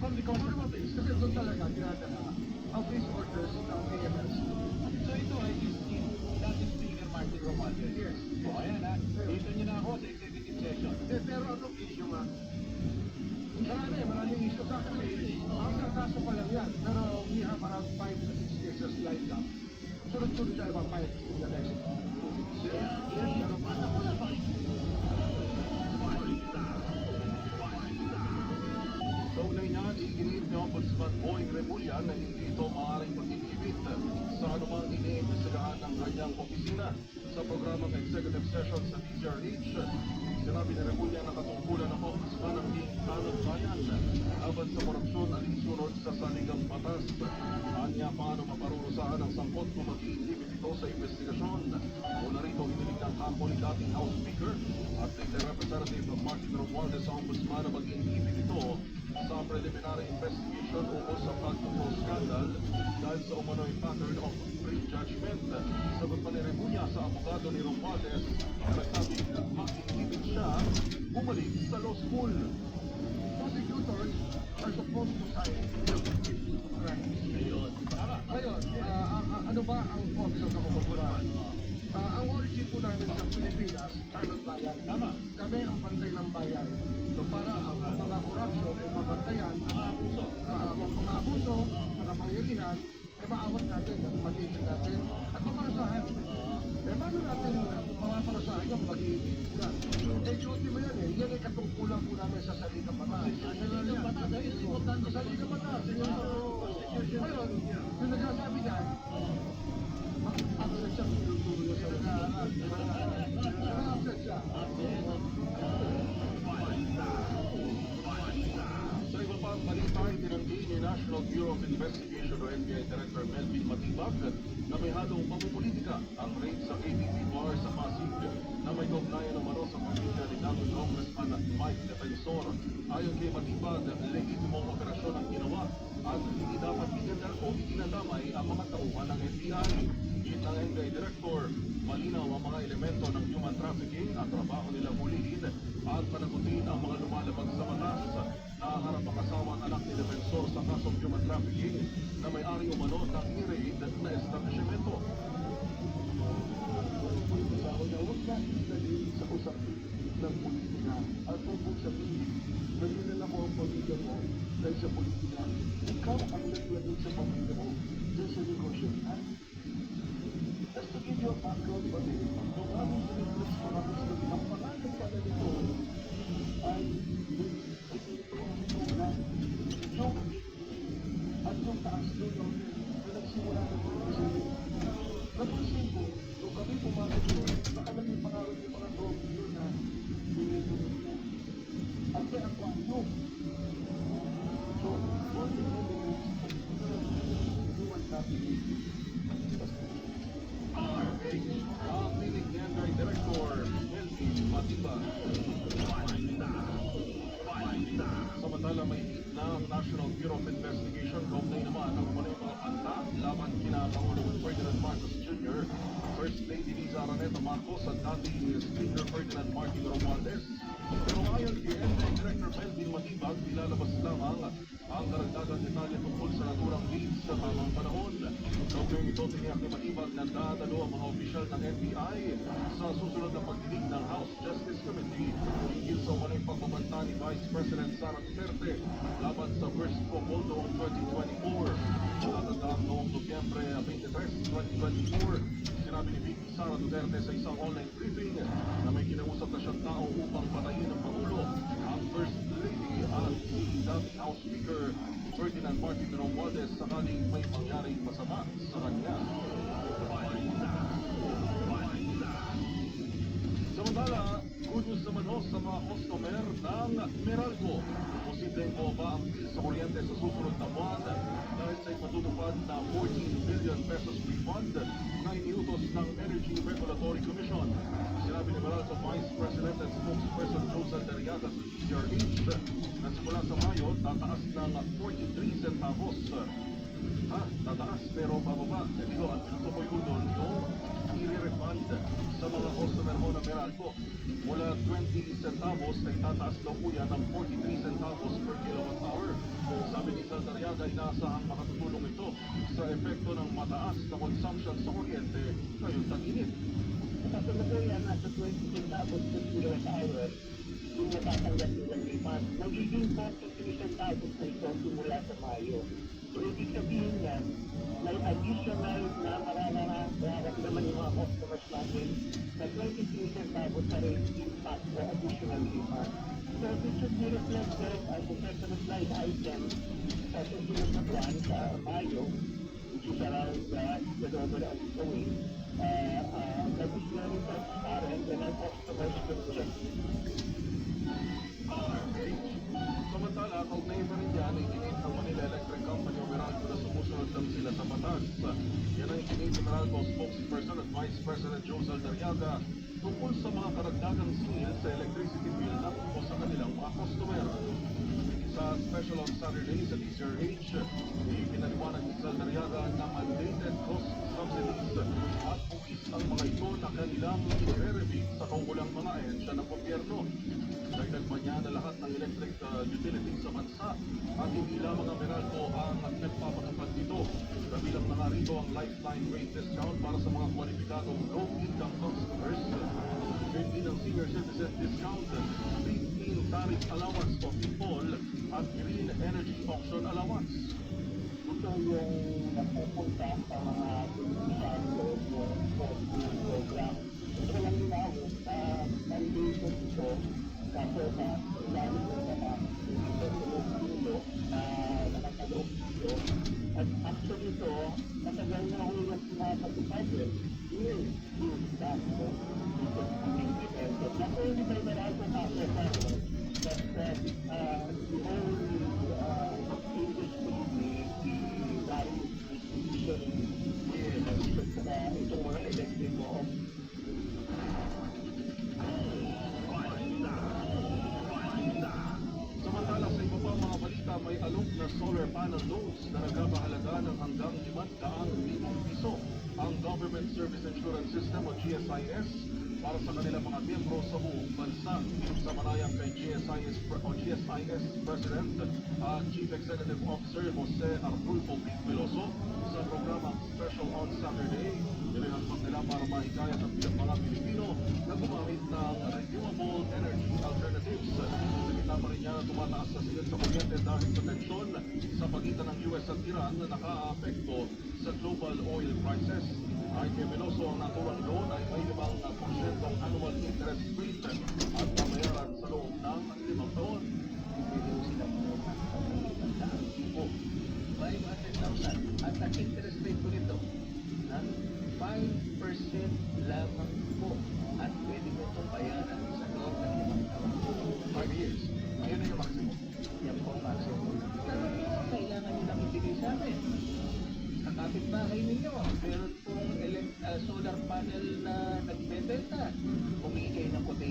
from the conservatives kasi doon talaga dinadala ang peace orders ng AMS. So ito ay scheme dating Speaker Martin Romualdez. Yes. O ayan ha, dito nyo na ako sa executive session. Pero anong issue nga? Maraming issue sa akin. Ang kaso pa lang yan. Pero we have around 5 to 6 cases lined up. Sunod-sunod tayo mag-fight in the next 2 years. Pero paano ko na ba? Kaugnay niyan, iginit ni Ombudsman Boying Remulla na hindi ito maaaring pag-inhibit sa anumang iniimbestigahan ng kanyang opisina. Sa programang executive session sa DZRH, sinabi ni Remulla na katungkulan ng Ombudsman ang hingkalang bayan laban sa korupsyon at isunod sa saligang batas. Anya paano maparurusahan ang sangkot kung mag-iinhibit ito sa investigasyon. Una rito inilig ng kampo ni dating House Speaker at State Representative Martin Romualdez sa Ombudsman na mag-iinhibit ito sa preliminary investigation ukol sa flood control scandal dahil sa umano'y pattern of prejudgment. Sagot pa ni Remulla sa abogado ni Romualdez na nagsabing mag-iinhibit siya bumalik sa law school. Prosecutors are supposed to sign Ngayon, ano ba ang office of the Ombudsman? Ang origin po namin sa Pilipinas, Tanod Bayan. Tama. Kami ang pantay ng bayan. So para ang mga corruption ay mabantayan, mga abuso, mga pangyarihan, ay maawat natin, matigil natin, at maparasahan. Paano natin mapaparasahan yung pag-iibigan? Duty mo yan eh. Yan ay katungkulan po namin sa saligang batas. Saligang batas, ay importante. Saligang batas. Ngayon, yung nagsasabi niya, absent siya, tinuturo siya sa absent siya. Sa iba pang balita, itinanggi ni National Bureau of Investigation o NBI Director Melvin Matibag na may halong pamumulitika ang raid sa ABP bar sa Pasig na may kaugnayan umano sa pamilya ni dating Congressman Mike Defensor. Ayon kay Matibag, legitimong operasyon ang ginawa at hindi dapat itinadamay ang mga tauhan ng NBI. Git ng NBI Director, malinaw ang mga elemento ng human trafficking at trabaho nilang hulihin at panagutin ang mga lumalabag sa batas. Nakaharap ang asawa at anak ni Defensor sa kasong human trafficking na may-ari umano ng i-raid na establishmento. Sa una, huwag na ilalin sa usapin ng politika at huwag mong sabihin na dinala mo ang pamilya mo dahil sa politika. Ikaw ang naglagay sa pamilya mo dahil sa negosyo. Just to give you a background ba din, nung aming Philippines Parapos ang pangalan pala nito ay yung at yung taas doon na nagsimula ng politika. Napansin ko, nung kami pumasok doon, nakalang yung pangalan yung mga trophy doon na at kaya ang kwento. So, what do you do? Human trafficking. Ang tinig ni NBI Director Melvin Matibag. Samantala may hit na ang National Bureau of Investigation kaugnay naman ang mga panta laban kina Pangulong Ferdinand Marcos Jr., First Lady Liza Araneta Marcos at dating Speaker Ferdinand Martin Romualdez. Pero ayon kay NBI Director Melvin Matibag, ilalabas lamang ang karagdagang detalye tungkol sa naturang leads sa tamang panahon. Kaugnay ito tiniyak ni Matibag na dadalo ang mga opisyal ng NBI sa susunod na pagdinig ng House Justice Committee hinggil sa umanay pagbabanta ni Vice President Sara Duterte laban sa first poll noong 2024. Nakatandaan noong Nobyembre 23, 2024, sinabi ni VP Sara Duterte sa isang online briefing na may kinausap na siyang tao upang patayin ng Pangulo, ang First Lady at si dating House Speaker Ferdinand Martin Romualdez sakaling may mangyaring masama sa kanya. Samantala, good news naman ho sa mga customer ng Meralco. Posibleng mo ba ang bill sa kuryente sa susunod na buwan dahil sa ipatutupad na 14 billion pesos refund na iniutos ng Energy Regulatory Commission. Sinabi ni Meralco Vice President and Spokesperson Josel Deriaga sa DZRH na simula sa Mayo tataas ng 43 centavos. Tataas pero bababa. Dito ang pinutukoy ko doon yung i-refund sa mga customer mo ng Meralco. Mula 20 centavos ay tataas daw po yan ng 43 centavos per kilowatt hour. Sabi Dilizaga, inaasahang makatutulong ito sa epekto ng mataas na consumption sa kuryente ngayong tag-init. Sa kasalukuyan, nasa 20 centavos per kilowatt-hour yung natatanggap nilang lipat. Magiging 43 centavos na ito simula sa Mayo. So, ibig sabihin yan, may additional na mararamdaman yung mga customers natin na 23 centavos na rate impact o additional lipat. So, this should be reflected as a separate line item sa susunod na buwan sa Mayo, which is around the over and going. That is very transparent and our customers will check. Samantala, kaugnay pa rin yan, ikinit ng Manila Electric Company o Meralco na sumusunod lang sila sa batas. Yan ang ikinit ni Meralco spokesperson at Vice President Joe Zaldariaga tungkol sa mga karagdagang singil sa electricity bill na po sa kanilang mga customer. Sa special on Saturday sa DZRH, ipinaliwanag ni Zaldariaga na mandated cost subsidies at buwis ang mga ito na kanilang i-re-rebate sa kaukulang mga ahensya ng gobyerno. Dagdag pa niya na lahat ng electric utilities sa bansa at hindi lamang ang Meralco ang nagpapakapag dito. Kabilang na nga rito ang lifetime rate discount para sa mga kwalipikadong low-income customers. Hindi ng senior citizen discount, 15 tariff allowance of people at green energy auction allowance. Ito yung napupunta sa mga beneficiaryo ng program. Ito lang nila na mandated ito kaso na ilalim ng mga ito na nakatalog ito. At actually ito, matagal na ulat na patupad will use that ito ang implemented. Not only by Meralco kaso but the whole industry, the various distribution, itong mga electric mo. Samantala sa iba pa mga balita, may alok na solar panel loans na nagkakahalaga ng hanggang 500,000 piso ang Government Service Insurance System o GSIS para sa kanilang mga miyembro sa buong bansa. Sa manayang kay GSIS President at Chief Executive Officer Jose Artulfo Piloso sa programang Special on Saturday, nilihangpak nila para mahikayat ang mga Pilipino na gumamit ng renewable energy alternatives. Sa gitna pa rin niya na tumataas na singil sa kuryente dahil sa tensyon sa pagitan ng US at Iran na naka-apekto sa global oil prices. Ay kay Piloso, ang naturang loan ay may 5% annual interest rate at pamayaran sa loob ng 5 taon. Pwede mo sila po ng libo. 500,000. At ang interest rate ko nito, 5% lamang po. At pwede mo itong bayaran sa loob ng 5 taon. 5 years. Ayan na yung maximum. Yan po ang maximum. Pero kailangan nyo lang ibigay sa amin. Sa kapitbahay ninyo, meron pong solar panel na nagbebenta. Humingi kayo ng quotation.